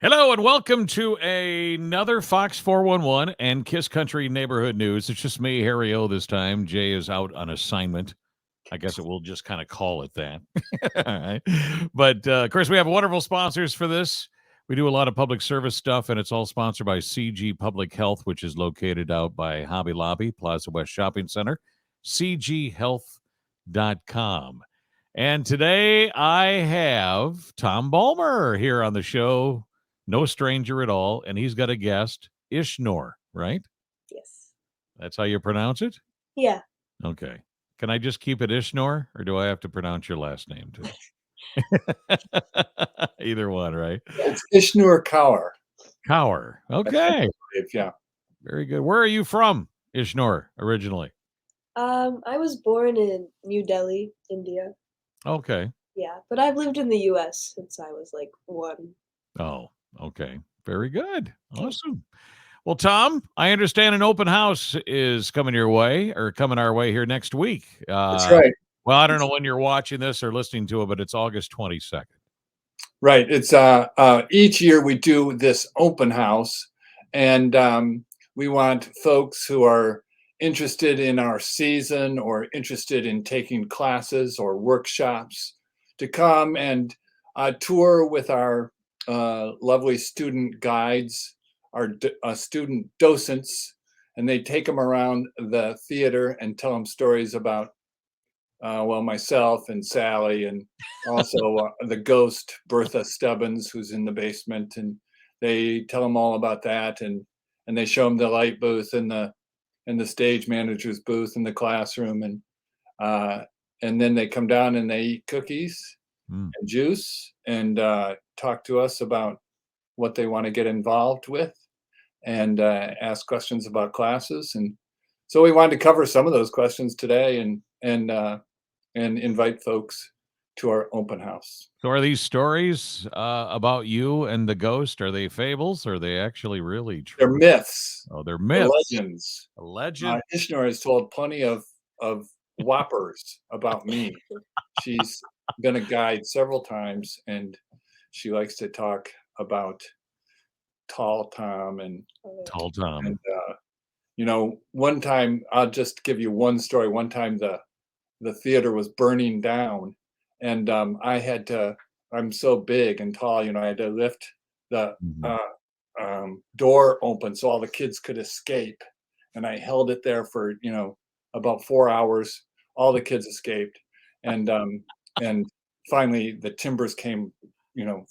Hello and welcome to another Fox 411 and Kiss Country Neighborhood News. It's just me, Harry O, this time. Jay is out on assignment. I guess we'll just kind of call it that. All right. But of course, we have wonderful sponsors for this. We do a lot of public service stuff, and it's all sponsored by CG Public Health, which is located out by Hobby Lobby, Plaza West Shopping Center, cghealth.com. And today I have Tom Balmer here on the show, no stranger at all, and he's got a guest, Ishnor, right? Yes. That's how you pronounce it? Yeah. Okay. Can I just keep it Ishnor, or do I have to pronounce your last name too? Either one, right? It's Ishnur Kaur. Kaur. That's what I Okay. believe, yeah. Very good. Where are you from, Ishnor, originally? I was born in New Delhi, India. Okay. Yeah, but I've lived in the US since I was like 1. Oh, okay. Very good. Awesome. Well, Tom, I understand an open house is coming your way or coming our way here next week. That's right. Well, I don't know when you're watching this or listening to it, but it's August 22nd. Right. It's each year we do this open house, and we want folks who are interested in our season or interested in taking classes or workshops to come and tour with our lovely student guides, our student docents, and they take them around the theater and tell them stories about myself and Sally, and also the ghost Bertha Stebens, who's in the basement, and they tell them all about that, and they show them the light booth and the stage manager's booth in the classroom, and then they come down and they eat cookies and juice and talk to us about what they want to get involved with, and ask questions about classes, and so we wanted to cover some of those questions today, and invite folks to our open house. So are these stories about you and the ghost? Are they fables? Or are they actually really true? They're myths. Oh, they're They're myths. legends. A legend. Ishnor has told plenty of whoppers about me. She's been a guide several times, and she likes to talk about Tall Tom and Tall Tom. and one time, I'll just give you one story. One time the theater was burning down, and I'm so big and tall, I had to lift the door open so all the kids could escape, and I held it there for about 4 hours. All the kids escaped, and finally the timbers came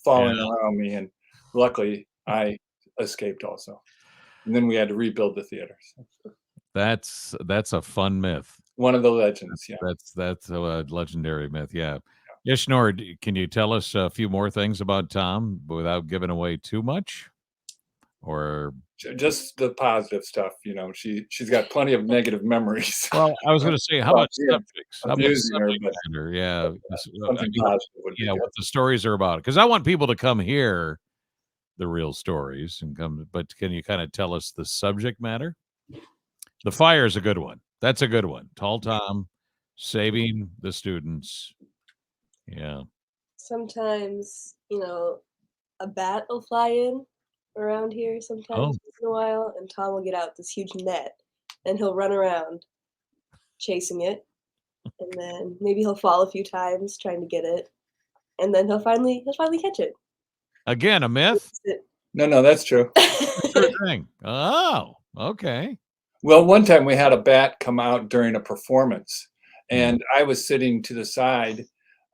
falling around me, and luckily I escaped also, and then we had to rebuild the theater. That's a fun myth. One of the legends. Yeah. That's a legendary myth. Yeah. Ishnor, can you tell us a few more things about Tom without giving away too much? Or just the positive stuff, she's got plenty of negative memories. Well, I was going to say, how about subjects? How about Abusing her, subject but matter? Yeah. something positive would be good. What the stories are about. Because I want people to come hear the real stories and come, but can you kind of tell us the subject matter? The fire is a good one. That's a good one. Tall Tom saving the students. Yeah. Sometimes, a bat will fly in around here sometimes Oh. once in a while, and Tom will get out this huge net, and he'll run around chasing it, and then maybe he'll fall a few times trying to get it, and then he'll finally catch it. Again, a myth? No, that's true. True thing. Oh, okay. Well, one time we had a bat come out during a performance, and I was sitting to the side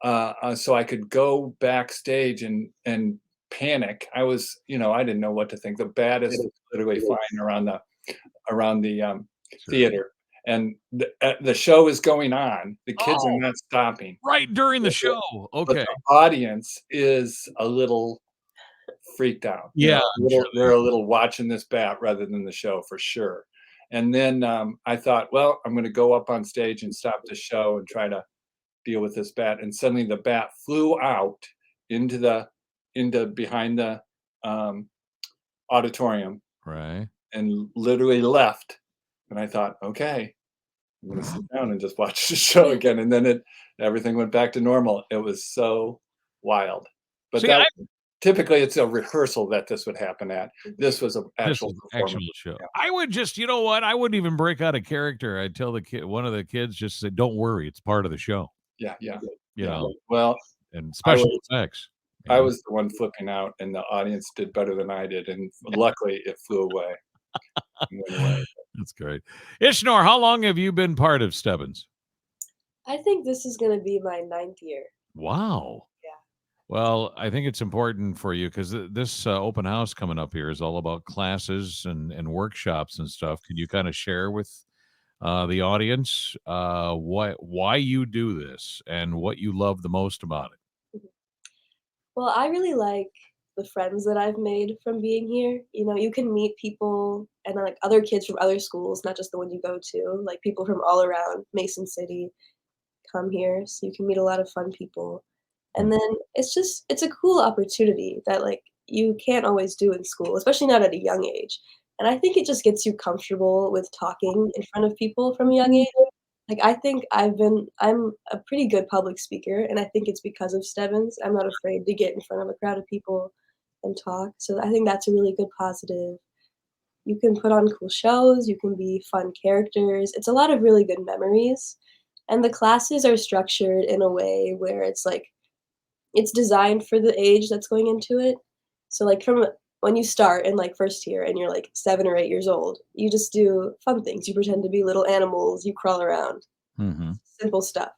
so I could go backstage and panic. I was, I didn't know what to think. The bat is literally flying around the theater, and the show is going on. The kids are not stopping. Right during the show. But Okay. the audience is a little freaked out. Yeah, they're a little watching this bat rather than the show for sure. And then I thought, well, I'm going to go up on stage and stop the show and try to deal with this bat. And suddenly the bat flew out into behind the auditorium, right, and literally left. And I thought, okay, I'm going to sit down and just watch the show again. And then everything went back to normal. It was so wild. But See, that typically it's a rehearsal that this would happen at. This was an This actual is performance. actual show. Yeah. I would just, you know what? I wouldn't even break out a character. I'd tell the kid, one of the kids, just say, "Don't worry, it's part of the show." Yeah, yeah, You yeah. know, Well, and I special was effects. You I know? was the one flipping out, and the audience did better than I did, and luckily it flew away. It went away. That's great. Ishnor, how long have you been part of Stebens? I think this is gonna be my 9th year. Wow. Yeah. Well, I think it's important for you because this open house coming up here is all about classes and workshops and stuff. Could you kind of share with the audience why you do this and what you love the most about it? Mhm. Well, I really like the friends that I've made from being here. You know, you can meet people and like other kids from other schools, not just the one you go to, like people from all around Mason City come here, so you can meet a lot of fun people. Hmm. And then it's a cool opportunity that like you can't always do in school, especially not at a young age. And I think it just gets you comfortable with talking in front of people from a young age. Like I think I'm a pretty good public speaker and I think it's because of Stevens. I'm not afraid to get in front of a crowd of people and talk. So I think that's a really good positive. You can put on cool shows, you can be fun characters. It's a lot of really good memories. And the classes are structured in a way where it's like it's designed for the age that's going into it. So, like, from when you start in, like, 1st year and you're, like, 7 or 8 years old, you just do fun things. You pretend to be little animals, you crawl around, Hmm. simple stuff.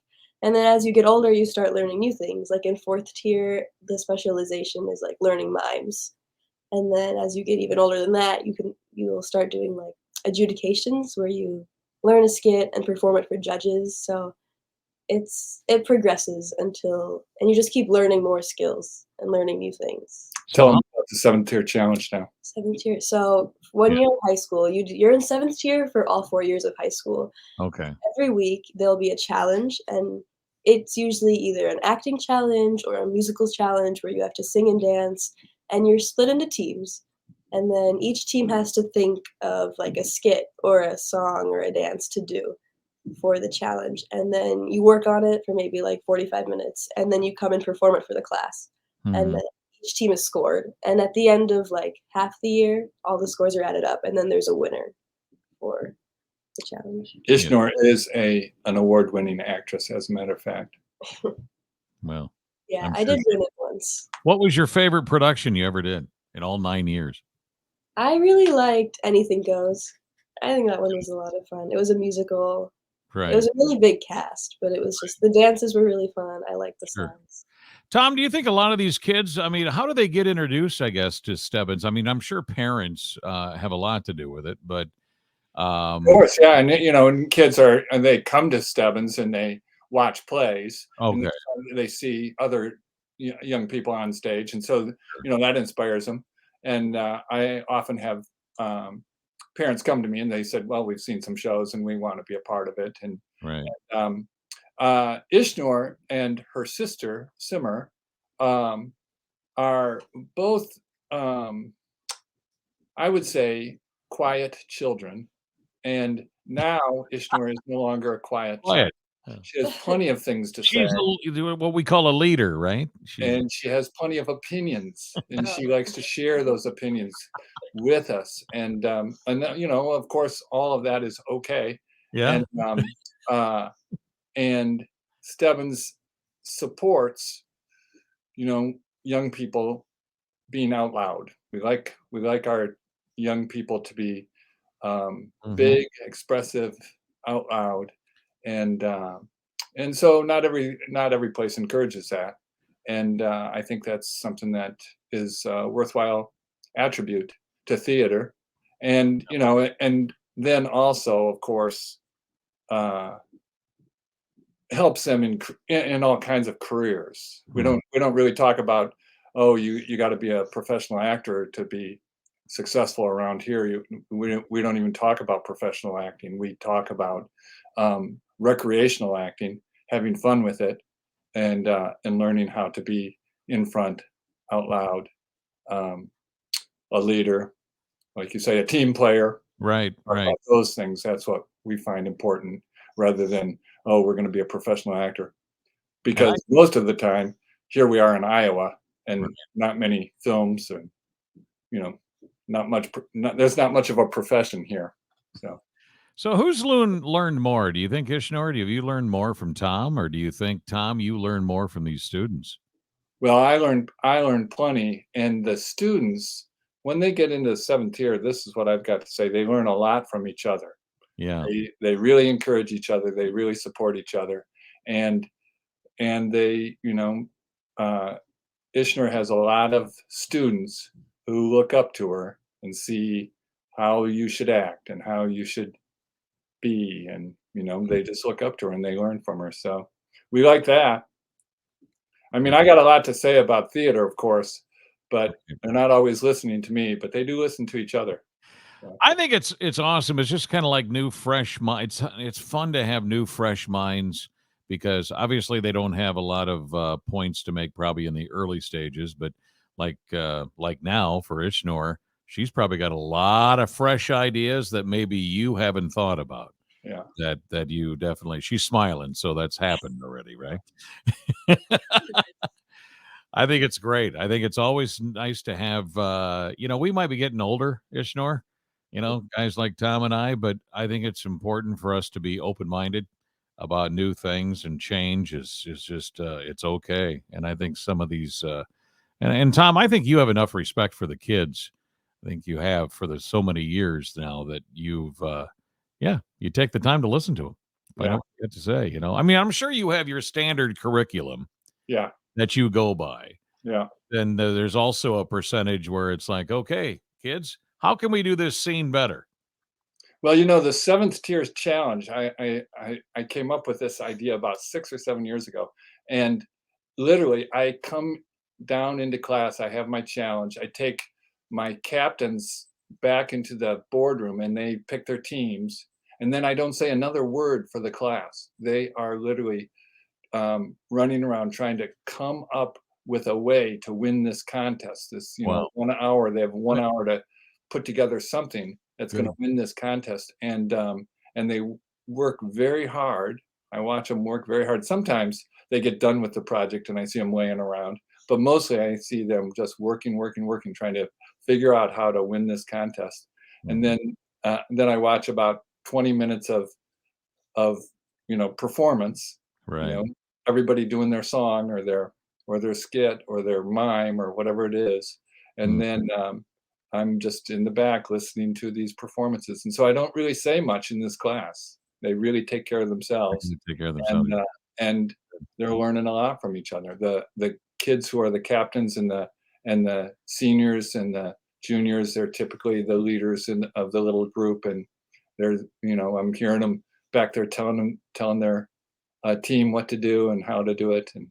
And then as you get older, you start learning new things. Like, in 4th tier, the specialization is, like, learning mimes. And then as you get even older than that, you'll start doing, like, adjudications where you learn a skit and perform it for judges. So it progresses until and you just keep learning more skills and learning new things. So, Tell them about the 7th tier challenge now. 7th tier. So when yeah, you're in high school, you're in 7th tier for all 4 years of high school. okay. Every week there'll be a challenge, and it's usually either an acting challenge or a musical challenge where you have to sing and dance, and you're split into teams. And then each team has to think of like a skit or a song or a dance to do for the challenge, and then you work on it for maybe like 45 minutes, and then you come and perform it for the class, and Hmm. then each team is scored, and at the end of like half the year, all the scores are added up, and then there's a winner for the challenge. Yeah. Ishnor is an award-winning actress, as a matter of fact. Well, Yeah, I'm I sure. did win it once. What was your favorite production you ever did in all 9 years? I really liked Anything Goes. I think that one was a lot of fun. It was a musical. It Right. was a really big cast, but it was just the dances were really fun. I liked the Sure. songs. Tom, do you think a lot of these kids, I mean, how do they get introduced, I guess, to Stebbins? I mean, I'm sure parents have a lot to do with it, but Of course, yeah, and and kids and they come to Stebens and they watch plays and okay. they see other young people on stage, and so that inspires them. And I often have parents come to me and they said, "Well, we've seen some shows and we want to be a part of it." And Right. um, Ishnor and her sister Simmer um, are both, um, I would say, quiet children. And now Ishnor is no longer a quiet child. Quiet. Yeah. She has plenty of things to say, She's what we call a leader, right? She's and she has plenty of opinions, and Oh. she likes to share those opinions with us. And of course, all of that is okay. yeah. And uh, and Stebbins supports, young people being out loud. We like our young people to be Hmm. big, expressive, out loud, and and so not every place encourages that, and I think that's something that is a worthwhile attribute to theater, and and then also, of course, uh, helps them in all kinds of careers. We Hmm. don't really talk about, oh, you got to be a professional actor to be successful around here. We don't even talk about professional acting. We talk about recreational acting, having fun with it, and learning how to be in front, out loud, um, a leader, like you say, a team player. Right. Talk Right. about those things. That's what we find important, rather than, oh, we're going to be a professional actor, And I because most of the time here we are in Iowa, and Right. not many films, and there's not much of a profession here. So, So who's learned more? Do you think Ishnor? Have you learned more from Tom, or do you think Tom you learn more from these students? well, I learned plenty, and the students, when they get into the seventh tier, this is what I've got to say: they learn a lot from each other. Yeah. They really encourage each other. They really support each other, and they, uh, Ishner has a lot of students who look up to her and see how you should act and how you should be, and they just look up to her and they learn from her. So we like that. I mean, I got a lot to say about theater, of course, but they're not always listening to me, but they do listen to each other. So, I think it's awesome. It's just kind of like new, fresh minds. It's fun to have new, fresh minds because obviously they don't have a lot of points to make probably in the early stages, but like now for Ishnor, she's probably got a lot of fresh ideas that maybe you haven't thought about. yeah, That you definitely she's smiling, so that's happened already, right? I think it's great. I think it's always nice to have, we might be getting older, Ishnor, guys like Tom and I, but I think it's important for us to be open minded about new things and change is just, it's okay. And I think some of these, and Tom, I think you have enough respect for the kids. I think you have for the so many years now that you take the time to listen to them. If I yeah, don't get to say, I mean, I'm sure you have your standard curriculum yeah, that you go by. yeah. Then there's also a percentage where it's like, okay, kids, how can we do this scene better? Well, the seventh tier challenge, I came up with this idea about 6 or 7 years ago, and literally, I come down into class. I have my challenge. I take my captains back into the boardroom, and they pick their teams. And then I don't say another word for the class. They are literally running around trying to come up with a way to win this contest. This, Wow, 1 hour. They have one good, hour to put together something that's going to good. win this contest, and they work very hard. I watch them work very hard. Sometimes they get done with the project, and I see them laying around. But mostly, I see them just working, working, working, trying to figure out how to win this contest. And Mhm. then I watch about 20 minutes of performance, you Right. know everybody doing their song or their skit or their mime or whatever it is, and Mm. then I'm just in the back listening to these performances, and so I don't really say much in this class. They really take care of They themselves, can take care of themselves. and they're learning a lot from each other. The kids who are the captains and the seniors and the juniors, they're typically the leaders of the little group, and I'm hearing them back there telling their team what to do and how to do it. And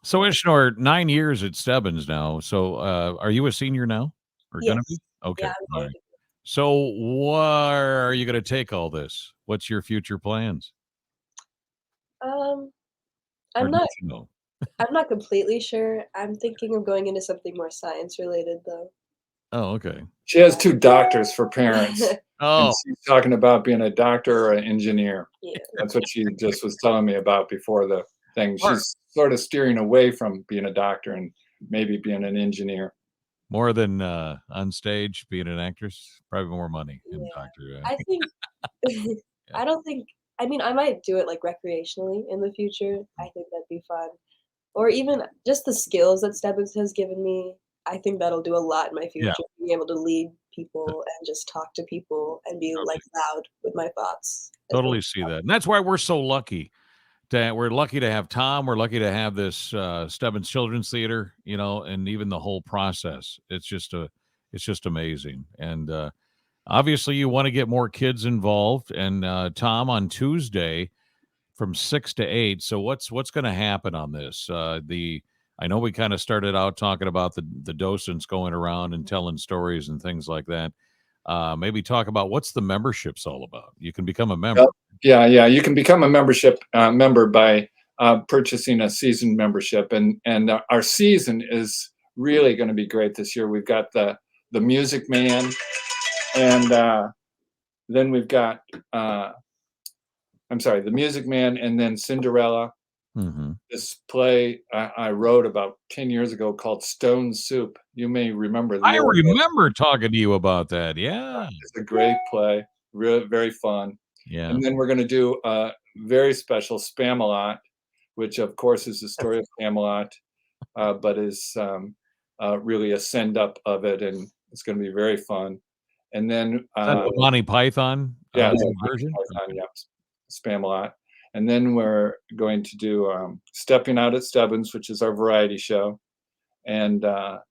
So Ishnor, 9 years at Stebens now. So are you a senior now? Or gonna be? Yes. Yeah, Okay. I'm All going right. to. So where are you gonna take all this? What's your future plans? Um, Or I'm don't not you know? I'm not completely sure. I'm thinking of going into something more science related though. Oh, okay. she has two doctors for parents, and Oh, she's talking about being a doctor or an engineer. Yeah. That's what she just was telling me about before the thing. more She's sort of steering away from being a doctor and maybe being an engineer. more than on stage being an actress, probably more money in Yeah. doctor. I think Yeah. I don't think I mean, I might do it, like, recreationally in the future. I think that'd be fun. Or even just the skills that Stebens has given me, I think that'll do a lot in my Yeah. future, being able to lead t- people and just talk to people and be, like, Totally, loud with my thoughts as well. totally see that, and that's why we're so lucky. We're lucky to have Tom. We're lucky to have this Stebbins Children's Theater, and even the whole process. It's just amazing. And obviously, you want to get more kids involved. And Tom, on Tuesday from 6 to 8. So what's going to happen on this? I know we kind of started out talking about the docents going around and telling stories and things like that. Maybe talk about what's the membership's all about. You can become a Yep. member. Yeah, yeah. You can become a member by purchasing a season membership, and our season is really going to be great this year. We've got the Music Man, and then we've got I'm sorry, the Music Man, and then Cinderella, Mm-hmm. this play I wrote about 10 years ago called Stone Soup. You may remember the I old. remember talking to you about that. Yeah. It's a great play, really very fun. Yeah. And then we're going to do a very special Spamalot, which of course is the story of Spamalot, but is really a send up of it, and it's going to be very fun. And then That's the Monty Python yeah, it's a version. Monty Python, yep, Spamalot. And then we're going to do Stepping Out at Stebens, which is our variety show. And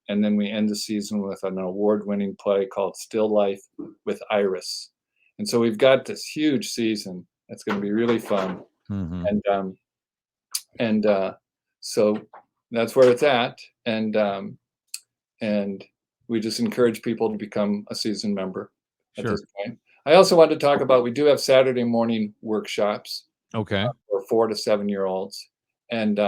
then we end the season with an award-winning play called Still Life with Iris. And so we've got this huge season that's going to be really fun. Mm-hmm. And so that's where it's at. And we just encourage people to become a season member at Sure. this point. I also want to talk about, we do have Saturday morning workshops Okay. for 4 to 7 year olds. And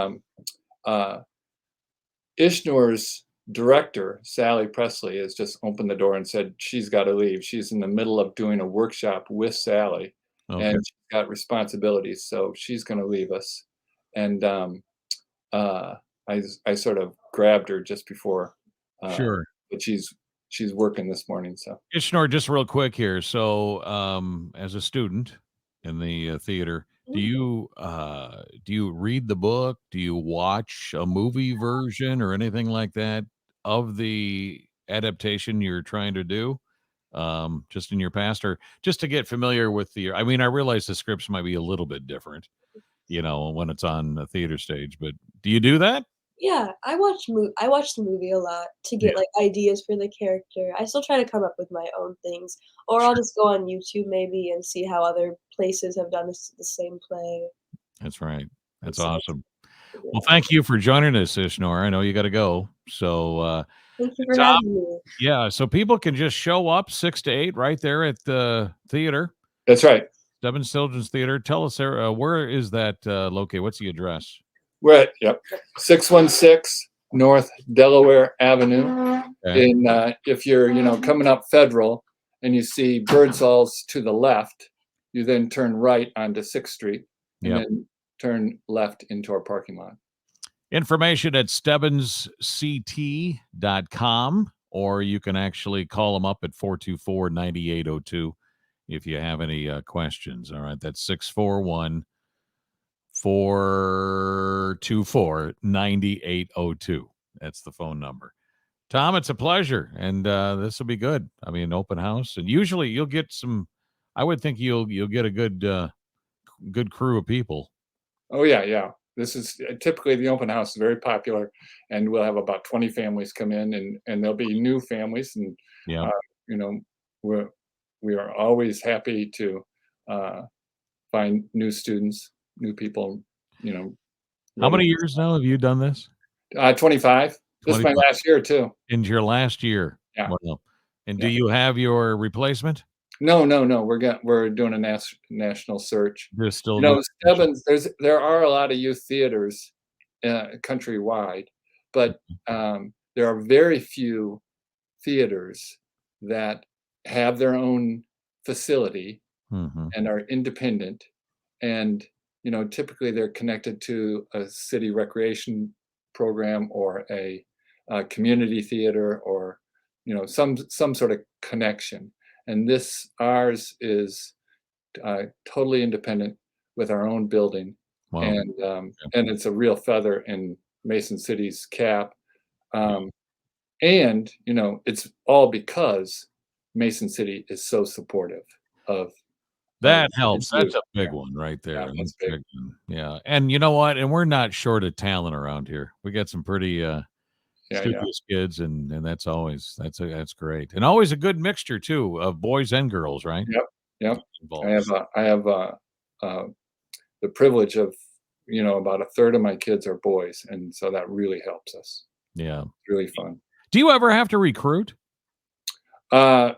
Ishnoor's director, Sally Presley, has just opened the door and said she's got to leave. She's in the middle of doing a workshop with Sally, Okay. and she's got responsibilities, so she's going to leave us. And I sort of grabbed her just before, Sure. but she's working this morning. So Ishnoor, just real quick here. So, as a student in the theater, do you read the book? Do you watch a movie version or anything like that of the adaptation you're trying to do? Just in your past, or just to get familiar with the? I mean, I realize the scripts might be a little bit different, when it's on a theater stage. But do you do that? Yeah, I watch the movie a lot to Yeah, get, like, ideas for the character. I still try to come up with my own things, or I'll sure. just go on YouTube maybe and see how other places have done the same play. That's right. That's It's nice awesome. to figure Well, it out. thank you for joining us, Ishnor. I know you got to go. So, Thank you for Tom, having me. yeah, so people can just show up 6 to 8 right there at the theater, that's right. Stebens Children's Theater. Tell us, Sarah, where is that located? What's the address? We're at 616 North Delaware Avenue. Okay. In if you're coming up Federal and you see Birdsall's to the left, you then turn right onto 6th Street and Yep. then turn left into our parking lot. Information at stebensct.com, or you can actually call them up at 424-9802 if you have any questions. All right, that's 641-424-9802. That's the phone number. Tom, it's a pleasure, and this will be good. I mean, open house, and usually you'll get some. I would think you'll get a good crew of people. Oh yeah. This is typically the open house is very popular, and we'll have about 20 families come in, and there'll be new families, and Yeah. uh, you know we are always happy to uh, find new students, new people. How Ready. many years now have you done this? 25. This is my 25. last year too. In your last year. Yeah. Wow. And do Yeah. you have your replacement? No. We're doing a national search. They're still doing. Stebbins, there are a lot of youth theaters countrywide, but there are very few theaters that have their own facility Mm-hmm. and are independent. And typically they're connected to a city recreation program or a community theater, or some sort of connection. And ours is totally independent with our own building, Wow. and it's a real feather in Mason City's cap. And it's all because Mason City is so supportive of That its helps. That's youth. a Yeah, big one right yeah, there. that's That's a big. big one. Yeah. And you know what? And we're not short of talent around here. We got some pretty Yeah. studious kids, and that's great. And always a good mixture too of boys and girls, right? Yep, yep. Involved. I have the privilege of about a third of my kids are boys, and so that really helps us. Yeah. It's really fun. Do you ever have to recruit? Uh,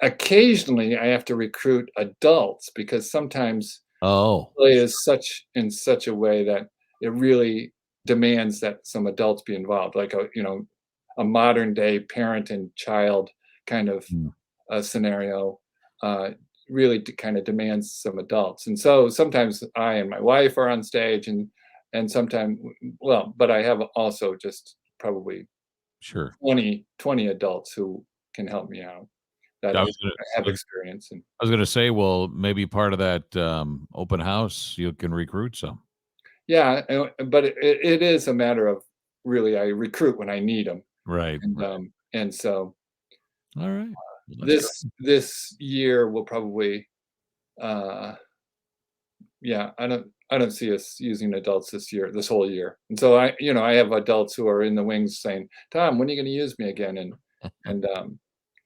Occasionally, I have to recruit adults because sometimes Oh. play is such a way that it really demands that some adults be involved, like a modern day parent and child kind of Mm. scenario. Really kind of demands some adults, and so sometimes I and my wife are on stage, and and sometime, well, but I have also just probably Sure. 20 adults who can help me out that I are, was gonna have I was experience. And I was gonna say, well, maybe part of that, open house, you can recruit some. yeah, but it is a matter of really I recruit when I need them, Right, right. and so All right. Well, that's this year will probably uh, yeah, I don't see us using adults this whole year. And so I have adults who are in the wings saying, "Tom, when are you going to use me again?" good. And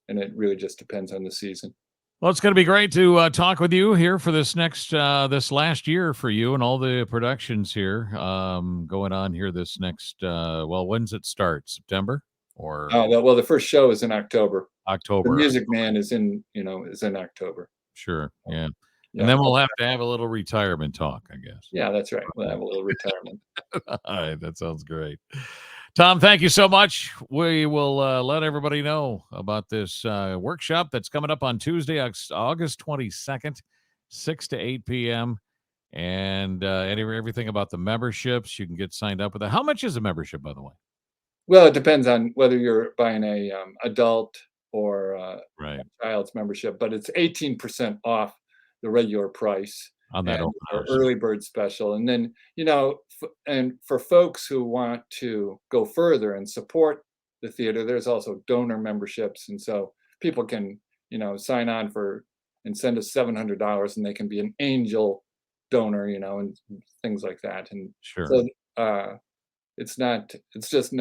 and it really just depends on the season. Well, it's going to be great to talk with you here for this last year for you and all the productions here going on here this next. Well, when's it start? September or Well, the first show is in October. The October? Music Man is in October. Sure, yeah. And Yeah, then we'll have to have a little retirement talk, I guess. yeah, that's right. We'll have a little retirement. All right, that sounds great. Tom, thank you so much. We will let everybody know about this workshop that's coming up on Tuesday, August 22nd, 6 to 8 p.m. And everything about the memberships, you can get signed up with that. How much is a membership, by the way? Well, it depends on whether you're buying a adult or Right. child's membership, but it's 18% off the regular price On that and open our house. early bird special. And then, and for folks who want to go further and support the theater, there's also donor memberships. And so people can, sign on for and send us $700 and they can be an angel donor, and things like that. And Sure. so it's just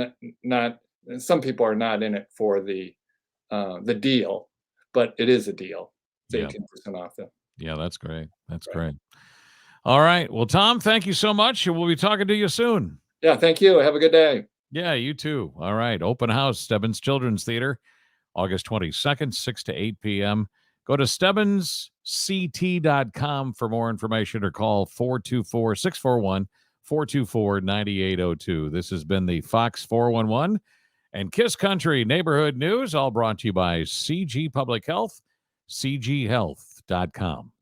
not some people are not in it for the deal, but it is a deal. It's Yeah. 18% off though. Yeah, that's great. That's Right. great. All right. Well, Tom, thank you so much. And we'll be talking to you soon. Yeah, thank you. Have a good day. Yeah, you too. All right. Open house, Stebens Children's Theater, August 22nd, 6 to 8 p.m. Go to StebensCT.com for more information or call 424-641-424-9802. This has been the Fox 411 and Kiss Country Neighborhood News, all brought to you by CG Public Health, cghealth.com.